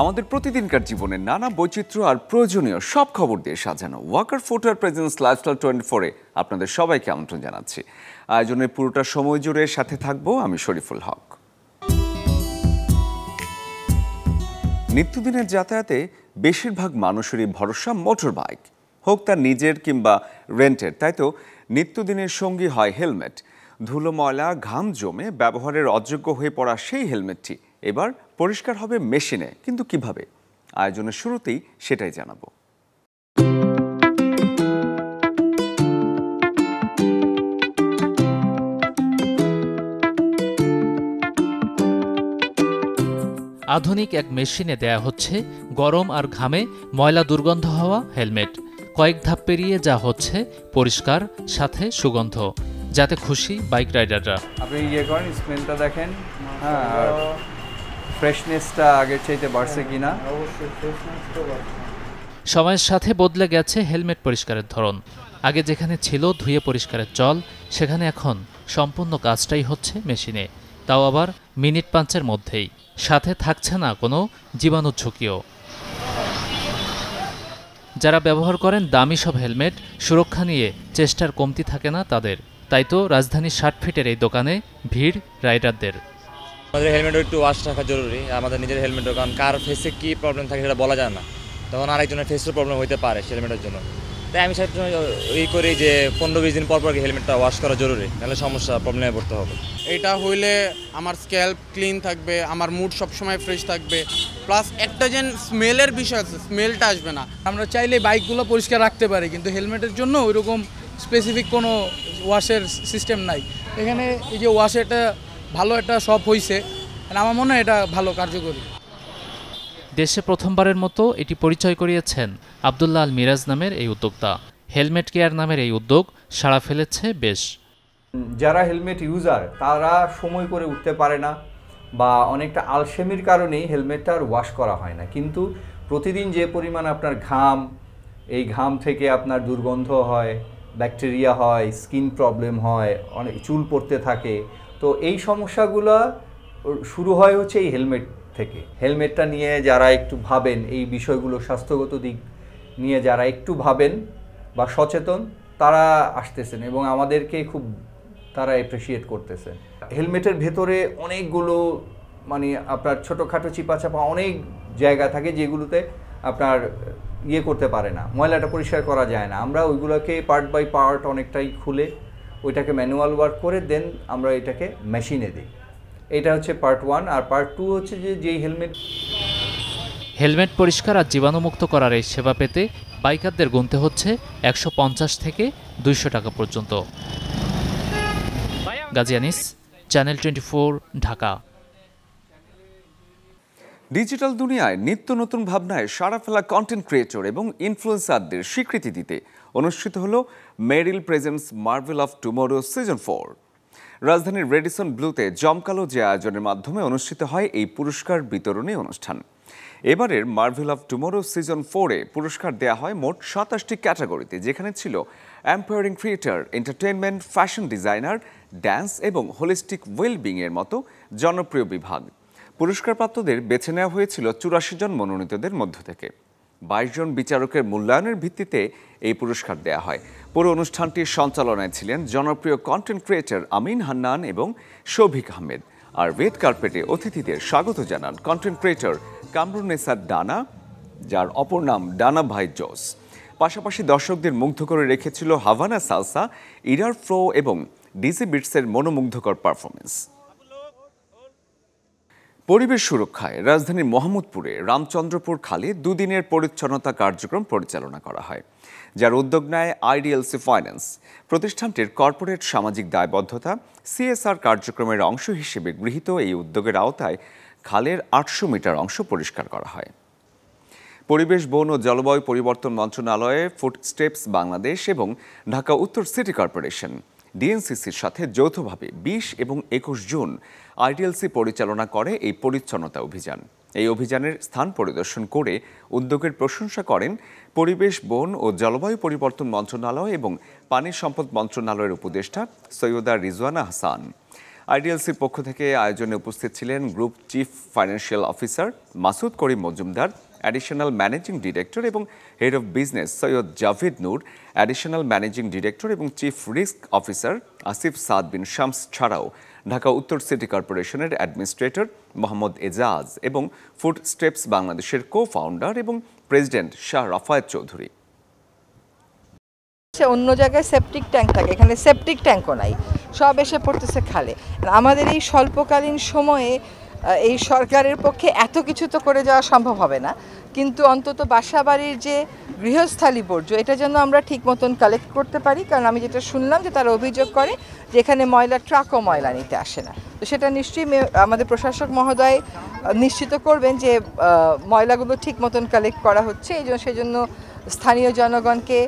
আমাদের প্রতিদিনকার জীবনের নানা বৈচিত্র্য আর প্রয়োজনীয় সব খবর দিয়ে সাজানো ওয়াকার ফুটওয়্যার প্রেজেন্স লাইফস্টাইল 24-এ আপনাদের সবাইকে আমন্ত্রণ জানাচ্ছি। আয়োজনের পুরোটা সময় জুড়ে সাথে থাকবো আমি শরীফুল হক। নিত্যদিনের যাতায়াতে বেশিরভাগ মানুষেরই ভরসা মোটর বাইক, হোক তার নিজের কিংবা রেন্টের। তাই তো নিত্যদিনের সঙ্গী হয় হেলমেট। ধুলো ময়লা ঘাম জমে ব্যবহারের অযোগ্য হয়ে পড়া সেই হেলমেটটি এবার পরিষ্কার হবে মেশিনে, কিন্তু কিভাবে? আয়োজনের শুরুতেই সেটাই জানাবো। আধুনিক এক মেশিনে দেয়া হচ্ছে গরম আর ঘামে ময়লা দুর্গন্ধ হওয়া হেলমেট। কয়েক ধাপ পেরিয়ে যা হচ্ছে পরিষ্কার, সাথে সুগন্ধ, যাতে খুশি বাইক রাইডাররা। আপনি করেন, স্মেলটা দেখেন, হ্যাঁ, আর ফ্রেশনেসটা আগের চাইতে বাড়ছে কিনা। সময়ের সাথে বদলে গেছে হেলমেট পরিষ্কারের ধরন। আগে যেখানে ছিল ধুয়ে পরিষ্কারের চল, সেখানে এখন সম্পূর্ণ কাজটাই হচ্ছে মেশিনে, তাও আবার মিনিট 5-এর মধ্যেই। সাথে থাকছে না কোনো জীবাণু ঝুঁকিও। যারা ব্যবহার করেন দামি সব হেলমেট, সুরক্ষা নিয়ে চেষ্টার কমতি থাকে না তাদের। তাই তো রাজধানীর 60 ফিটের এই দোকানে ভিড় রাইডারদের। আমাদের হেলমেটও একটু ওয়াশ রাখা জরুরি। আমাদের নিজের হেলমেটও, কারণ কার ফেসে কী প্রবলেম থাকে সেটা বলা যায় না, তখন আরেকজনের ফেসের প্রবলেম হতে পারে হেলমেটের জন্য। তাই আমি সবসময় করি যে 15-20 দিন পর হেলমেটটা ওয়াশ করা জরুরি, নাহলে সমস্যা, প্রবলেমে পড়তে হবে। এটা হইলে আমার স্ক্যাল্প ক্লিন থাকবে, আমার মুড সবসময় ফ্রেশ থাকবে, প্লাস একটা যে স্মেলের বিষয় আছে, স্মেলটা আসবে না। আমরা চাইলে বাইকগুলো পরিষ্কার রাখতে পারি, কিন্তু হেলমেটের জন্য ওইরকম স্পেসিফিক কোনো ওয়াশের সিস্টেম নাই। এখানে এই যে ওয়াশেরটা ভালো একটা শপ হয়েছে, আমার মনে হয় এটা ভালো কার্যকরী। দেশে প্রথমবারের মতো এটি পরিচয় করিয়েছেন আব্দুল্লাহ আল মিরাজ নামের এই উদ্যোক্তা। হেলমেট কেয়ার নামের এই উদ্যোগ সাড়া ফেলেছে বেশ। যারা হেলমেট ইউজার তারা সময় করে উঠতে পারে না, বা অনেকটা আলসেমির কারণেই হেলমেটটা আর ওয়াশ করা হয় না। কিন্তু প্রতিদিন যে পরিমাণ আপনার ঘাম, এই ঘাম থেকে আপনার দুর্গন্ধ হয়, ব্যাকটেরিয়া হয়, স্কিন প্রবলেম হয়, অনেক চুল পড়তে থাকে। তো এই সমস্যাগুলো শুরু হয় হচ্ছে এই হেলমেট থেকে। হেলমেটটা নিয়ে যারা একটু ভাবেন, এই বিষয়গুলো স্বাস্থ্যগত দিক নিয়ে যারা একটু ভাবেন বা সচেতন, তারা আসতেছেন এবং আমাদেরকে খুব তারা অ্যাপ্রিসিয়েট করতেছেন। হেলমেটের ভেতরে অনেকগুলো আপনার ছোটোখাটো চিপাচাপা অনেক জায়গা থাকে যেগুলোতে আপনার করতে পারে না, ময়লাটা পরিষ্কার করা যায় না। আমরা ওইগুলোকে পার্ট বাই পার্ট অনেকটাই খুলে ওইটাকে ম্যানুয়াল ওয়ার্ক করে দেন আমরা এটাকে মেশিনে দিই। এটা হচ্ছে পার্ট 1। আর পার্ট 2 হচ্ছে যেই হেলমেট পরিষ্কার আর জীবাণুমুক্ত করার এই সেবা পেতে বাইকারদের গুনতে হচ্ছে 150 থেকে 200 টাকা পর্যন্ত। গাজী আনিস, চ্যানেল 24, ঢাকা। ডিজিটাল দুনিয়ায় নিত্য নতুন ভাবনায় সাড়া ফেলা কন্টেন্ট ক্রিয়েটর এবং ইনফ্লুয়েন্সারদের স্বীকৃতি দিতে অনুষ্ঠিত হলো Meril presents Marvel of Tomorrow season 4। রাজধানীর রেডিসন ব্লুতে জমকালো যে আয়োজনের মাধ্যমে অনুষ্ঠিত হয় এই পুরস্কার বিতরণী অনুষ্ঠান। এবারের মার্ভেল অফ টুমরো সিজন 4-এ পুরস্কার দেয়া হয় মোট 27টি ক্যাটাগরিতে, যেখানে ছিল empowering creator, entertainment, fashion designer, dance এবং হোলিস্টিক ওয়েলবিংয়ের মতো জনপ্রিয় বিভাগ। পুরস্কারপ্রাপ্তদের বেছে নেওয়া হয়েছিল 84 জন মনোনীতদের মধ্য থেকে। 22 জন বিচারকের মূল্যায়নের ভিত্তিতে এই পুরস্কার দেয়া হয়। পুরো অনুষ্ঠানটির সঞ্চালনায় ছিলেন জনপ্রিয় কন্টেন্ট ক্রিয়েটর আমিন হান্নান এবং শৌভিক আহমেদ। আর রেড কার্পেটে অতিথিদের স্বাগত জানান কন্টেন্ট ক্রিয়েটর কামরুন্নেসা ডানা, যার অপর নাম ডানা ভাই জোস। পাশাপাশি দর্শকদের মুগ্ধ করে রেখেছিল হাভানা সালসা, ইরার ফ্লো এবং ডিজি বিটসের মনোমুগ্ধকর পারফরমেন্স। পরিবেশ সুরক্ষায় রাজধানীর মোহাম্মদপুরে রামচন্দ্রপুর খালে দুদিনের পরিচ্ছন্নতা কার্যক্রম পরিচালনা করা হয়, যার উদ্যোগ নেয় আইডিএলসি ফাইন্যান্স। প্রতিষ্ঠানটির কর্পোরেট সামাজিক দায়বদ্ধতা সিএসআর কার্যক্রমের অংশ হিসেবে গৃহীত এই উদ্যোগের আওতায় খালের 800 মিটার অংশ পরিষ্কার করা হয়। পরিবেশ, বন ও জলবায়ু পরিবর্তন মন্ত্রণালয়ে ফুটস্টেপস বাংলাদেশ এবং ঢাকা উত্তর সিটি কর্পোরেশন ডিএনসিসির সাথে যৌথভাবে 20 এবং 21 জুন আইডিএলসি পরিচালনা করে এই পরিচ্ছন্নতা অভিযান। এই অভিযানের স্থান পরিদর্শন করে উদ্যোগের প্রশংসা করেন পরিবেশ, বন ও জলবায়ু পরিবর্তন মন্ত্রণালয় এবং পানি সম্পদ মন্ত্রণালয়ের উপদেষ্টা সৈয়দা রিজওয়ানা হাসান। আইডিএলসির পক্ষ থেকে আয়োজনে উপস্থিত ছিলেন group chief financial officer Masud Karim Majumder, additional managing director এবং head of business Syed Javed Noor, additional managing director এবং chief risk officer Asif Saad Bin Shams ছাড়াও ঢাকা উত্তর সিটি কর্পোরেশনের অ্যাডমিনিস্ট্রেটর মোহাম্মদ এজাজ এবং ফুড স্টেপস বাংলাদেশের কো ফাউন্ডার এবং প্রেসিডেন্ট শাহ রাফায়েত চৌধুরী। অন্য জায়গায় সেপটিক ট্যাঙ্ক থাকে, এখানে সেপটিক ট্যাঙ্কও নাই, সব এসে পড়তেছে খালে। আমাদের এই স্বল্পকালীন সময়ে এই সরকারের পক্ষে এত কিছু তো করে যাওয়া সম্ভব হবে না, কিন্তু অন্তত বাসাবাড়ির যে গৃহস্থালী বর্জ্য এটা যেন আমরা ঠিক মতন কালেক্ট করতে পারি। কারণ আমি যেটা শুনলাম যে তারা অভিযোগ করে যে এখানে ময়লা ট্রাকও ময়লা নিতে আসে না। তো সেটা নিশ্চয়ই আমাদের প্রশাসক মহোদয় নিশ্চিত করবেন যে ময়লাগুলো ঠিক মতন কালেক্ট করা হচ্ছে। সেই জন্য স্থানীয় জনগণকে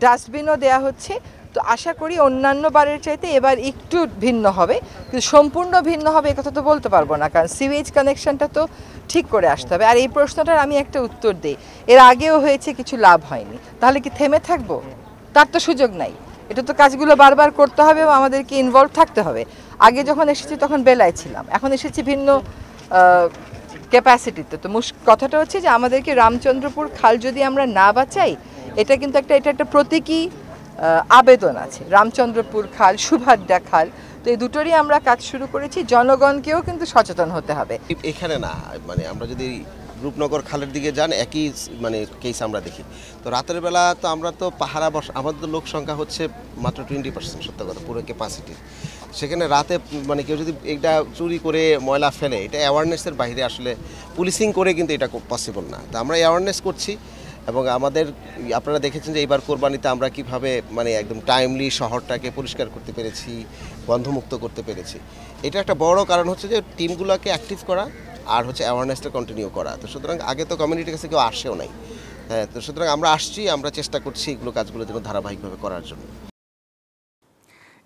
ডাস্টবিনও দেয়া হচ্ছে। তো আশা করি অন্যান্য বারের চাইতে এবার একটু ভিন্ন হবে, কিন্তু সম্পূর্ণ ভিন্ন হবে এ কথা তো বলতে পারবো না, কারণ সিওয়েজ কানেকশনটা তো ঠিক করে আসতে হবে। আর এই প্রশ্নটার আমি একটা উত্তর দিই, এর আগেও হয়েছে, কিছু লাভ হয়নি, তাহলে কি থেমে থাকবো? তার তো সুযোগ নাই। এটা তো কাজগুলো বারবার করতে হবে এবং আমাদেরকে ইনভলভ থাকতে হবে। আগে যখন এসেছি তখন বেলায় ছিলাম, এখন এসেছি ভিন্ন ক্যাপাসিটিতে। তো কথাটা হচ্ছে যে আমাদেরকে রামচন্দ্রপুর খাল যদি আমরা না বাঁচাই, এটা কিন্তু এটা একটা প্রতীকী আবেদন আছে। রামচন্দ্রপুর খাল, সুভাদ্রা খাল, তো এই দুটোরই আমরা কাজ শুরু করেছি। জনগণকেও কিন্তু সচেতন হতে হবে। এখানে না, মানে আমরা যদি রূপনগর খালের দিকে যান একই কেস আমরা দেখি। তো রাতের বেলা তো আমরা তো পাহারা আমাদের লোক সংখ্যা হচ্ছে মাত্র 20%, সত্য কথা, পুরো ক্যাপাসিটি। সেখানে রাতে কেউ যদি এটা চুরি করে ময়লা ফেলে, এটা অ্যাওয়ারনেসের বাইরে, আসলে পুলিশিং করে কিন্তু এটা পসিবল না। তো আমরা অ্যাওয়ারনেস করছি এবং আমাদের আপনারা দেখেছেন যে এইবার কোরবানিতে আমরা কিভাবে একদম টাইমলি শহরটাকে পরিষ্কার করতে পেরেছি, গন্ধমুক্ত করতে পেরেছি। এটা একটা বড় কারণ হচ্ছে যে টিমগুলোকে অ্যাক্টিভ করা আর হচ্ছে অ্যাওয়ারনেসটা কন্টিনিউ করা। তো সুতরাং আগে তো কমিউনিটির কাছে কেউ আসেও নাই, হ্যাঁ। তো সুতরাং আমরা আসছি, আমরা চেষ্টা করছি এগুলো কাজগুলো যেন ধারাবাহিকভাবে করার জন্য।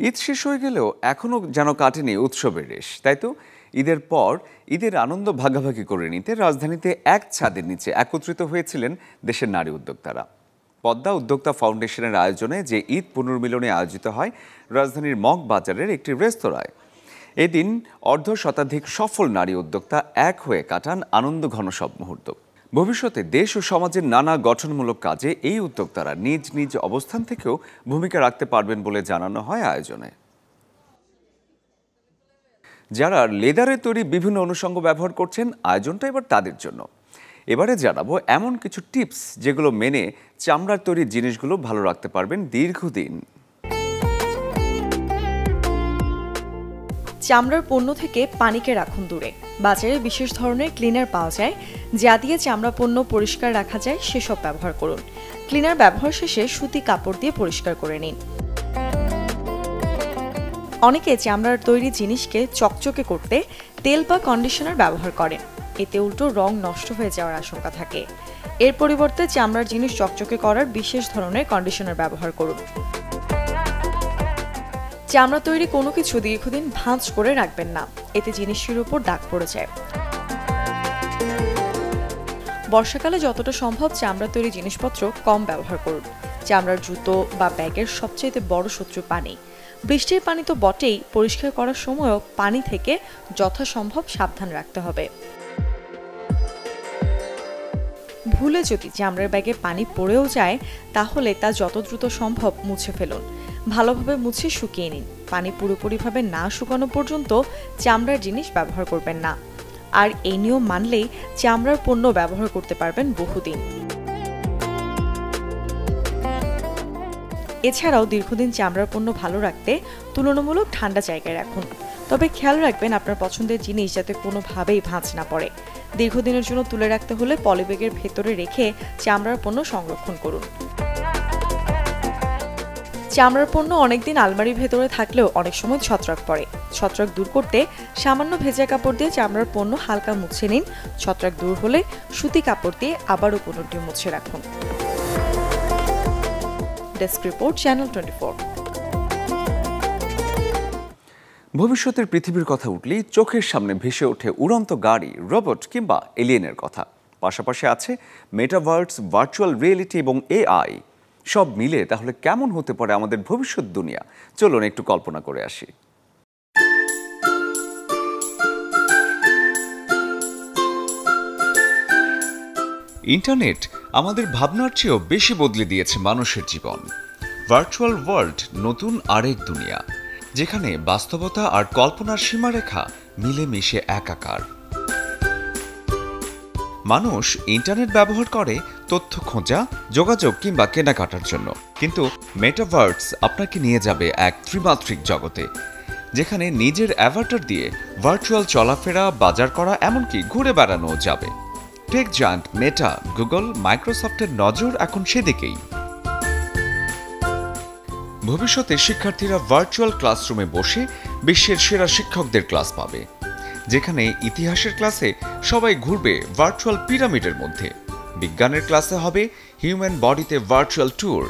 ঈদ শেষ হয়ে গেলেও এখনও যেন কাটেনি উৎসবের রেশ, তাই তো ঈদের পর ঈদের আনন্দ ভাগাভাগি করে নিতে রাজধানীতে এক ছাদের নিচে একত্রিত হয়েছিলেন দেশের নারী উদ্যোক্তারা। পদ্মা উদ্যোক্তা ফাউন্ডেশনের আয়োজনে যে ঈদ পুনর্মিলনে আয়োজিত হয় রাজধানীর মগ বাজারের একটি রেস্তোরাঁয়, এদিন অর্ধশতাধিক সফল নারী উদ্যোক্তা এক হয়ে কাটান আনন্দ ঘন সব মুহূর্ত। ভবিষ্যতে দেশ ও সমাজের নানা গঠনমূলক কাজে এই উদ্যোক্তারা নিজ নিজ অবস্থান থেকেও ভূমিকা রাখতে পারবেন বলে জানানো হয় আয়োজনে। যারা লেদারের তৈরি বিভিন্ন অনুষঙ্গ ব্যবহার করছেন, আয়োজনটা এবার তাদের জন্য। এবারে জানাবো এমন কিছু টিপস যেগুলো মেনে চামড়ার তৈরি জিনিসগুলো ভালো রাখতে পারবেন দীর্ঘদিন। চামড়ার পণ্য থেকে পানিকে রাখুন দূরে। বাজারে বিশেষ ধরনের ক্লিনার পাওয়া যায়, যা দিয়ে চামড়া পণ্য পরিষ্কার রাখা যায়, সেসব ব্যবহার করুন। ক্লিনার ব্যবহার শেষে সুতি কাপড় দিয়ে পরিষ্কার করে নিন। অনেকে চামড়ার তৈরি জিনিসকে চকচকে করতে তেল বা কন্ডিশনার ব্যবহার করেন, এতে উল্টো রং নষ্ট হয়ে যাওয়ার আশঙ্কা থাকে। এর পরিবর্তে চামড়ার জিনিস চকচকে করার বিশেষ ধরনের কন্ডিশনার ব্যবহার করুন। চামড়া তৈরি কোনো কিছু দীর্ঘদিন ভাঁজ করে রাখবেন না, এতে জিনিসের উপর দাগ পড়ে যায়। বর্ষাকালে যতটা সম্ভব চামড়া তৈরি জিনিসপত্র কম ব্যবহার করুন। চামড়ার জুতো বা ব্যাগের সবচেয়ে বড় শত্রু পানি। বৃষ্টির পানি তো বটেই, পরিষ্কার করার সময়ও পানি থেকে যথাসম্ভব সাবধান রাখতে হবে। ভুলে যদি চামড়ার ব্যাগে পানি পড়েও যায়, তাহলে তা যত দ্রুত সম্ভব মুছে ফেলুন। ভালোভাবে মুছে শুকিয়ে নিন। পানি পুরোপুরিভাবে না শুকানো পর্যন্ত চামড়ার জিনিস ব্যবহার করবেন না। আর এই নিয়ম মানলেই চামড়ার পণ্য ব্যবহার করতে পারবেন বহুদিন। এছাড়াও দীর্ঘদিন চামড়ার পণ্য ভালো রাখতে তুলনামূলক ঠান্ডা জায়গায় রাখুন। তবে খেয়াল রাখবেন আপনার পছন্দের জিনিস যাতে কোনোভাবেই ভাঁজ না পড়ে। দীর্ঘদিনের জন্য তুলে রাখতে হলে পলিব্যাগের ভেতরে রেখে চামড়ার পণ্য সংরক্ষণ করুন। চামড়ার পণ্য অনেকদিন আলমারির ভেতরে থাকলেও অনেক সময় ছত্রাক পড়ে। ছত্রাক দূর করতে সামান্য ভেজা কাপড় দিয়ে চামড়ার পণ্য হালকা মুছে নিন। ছত্রাক দূর হলে সুতি কাপড় দিয়ে আবারও পণ্যটি মুছে রাখুন। Desk report, channel 24। ভবিষ্যতের পৃথিবীর কথা উঠলেই চোখের সামনে ভেসে ওঠে উড়ন্ত গাড়ি, রোবট কিংবা এলিয়েনের কথা। পাশাপাশি আছে মেটাভার্স, ভার্চুয়াল রিয়েলিটি এবং এআই। সব মিলে তাহলে কেমন হতে পারে আমাদের ভবিষ্যৎ দুনিয়া? চলুন একটু কল্পনা করে আসি। ইন্টারনেট আমাদের ভাবনার চেয়েও বেশি বদলে দিয়েছে মানুষের জীবন। ভার্চুয়াল ওয়ার্ল্ড নতুন আরেক দুনিয়া, যেখানে বাস্তবতা আর কল্পনার সীমারেখা মিলেমিশে একাকার। মানুষ ইন্টারনেট ব্যবহার করে তথ্য খোঁজা, যোগাযোগ কিংবা কেনাকাটার জন্য, কিন্তু মেটাভার্স আপনাকে নিয়ে যাবে এক ত্রিমাত্রিক জগতে, যেখানে নিজের অ্যাভাটার দিয়ে ভার্চুয়াল চলাফেরা, বাজার করা, এমনকি ঘুরে বেড়ানো যাবে। টেক জায়ান্ট মেটা, গুগল, মাইক্রোসফটের নজর এখন সেদিকেই। ভবিষ্যতে শিক্ষার্থীরা ভার্চুয়াল ক্লাসরুমে বসে বিশ্বের সেরা শিক্ষকদের ক্লাস পাবে, যেখানে ইতিহাসের ক্লাসে সবাই ঘুরবে ভার্চুয়াল পিরামিডের মধ্যে, বিজ্ঞানের ক্লাসে হবে হিউম্যান বডিতে ভার্চুয়াল ট্যুর।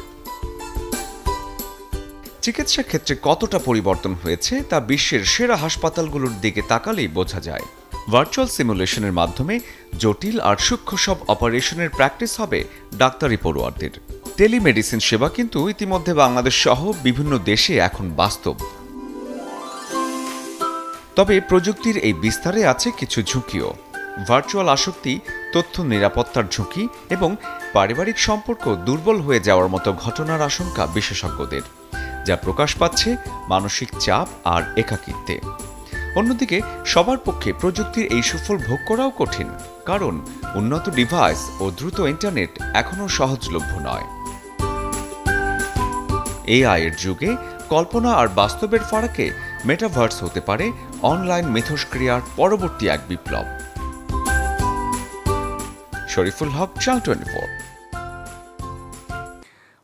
চিকিৎসা ক্ষেত্রে কতটা পরিবর্তন হয়েছে তা বিশ্বের সেরা হাসপাতালগুলোর দিকে তাকালেই বোঝা যায়। ভার্চুয়াল সিমুলেশনের মাধ্যমে জটিল আর সূক্ষ্ম সব অপারেশনের প্র্যাকটিস হবে ডাক্তারি পড়ুয়ারদের। টেলিমেডিসিন সেবা কিন্তু ইতিমধ্যে বাংলাদেশ সহ বিভিন্ন দেশে এখন বাস্তব। তবে প্রযুক্তির এই বিস্তারে আছে কিছু ঝুঁকিও। ভার্চুয়াল আসক্তি, তথ্য নিরাপত্তার ঝুঁকি এবং পারিবারিক সম্পর্ক দুর্বল হয়ে যাওয়ার মতো ঘটনার আশঙ্কা বিশেষজ্ঞদের, যা প্রকাশ পাচ্ছে মানসিক চাপ আর একাকিত্বে। অন্যদিকে সবার পক্ষে প্রযুক্তির এই সুফল ভোগ করাও কঠিন, কারণ উন্নত ডিভাইস ও দ্রুত ইন্টারনেট এখনও সহজলভ্য নয়। এআই এর যুগে কল্পনা আর বাস্তবের ফারাকে মেটাভার্স হতে পারে অনলাইন মিথস্ক্রিয়ার পরবর্তী এক বিপ্লব। Shariful Haque, channel 24।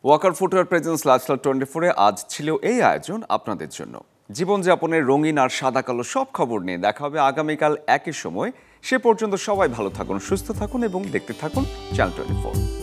Walker footwear presents lifestyle 24-এ আজ ছিল এই আয়োজন আপনাদের জন্য। জীবনযাপনের রঙিন আর সাদা কালো সব খবর নিয়ে দেখা হবে আগামীকাল একই সময়। সে পর্যন্ত সবাই ভালো থাকুন, সুস্থ থাকুন এবং দেখতে থাকুন চ্যানেল 24।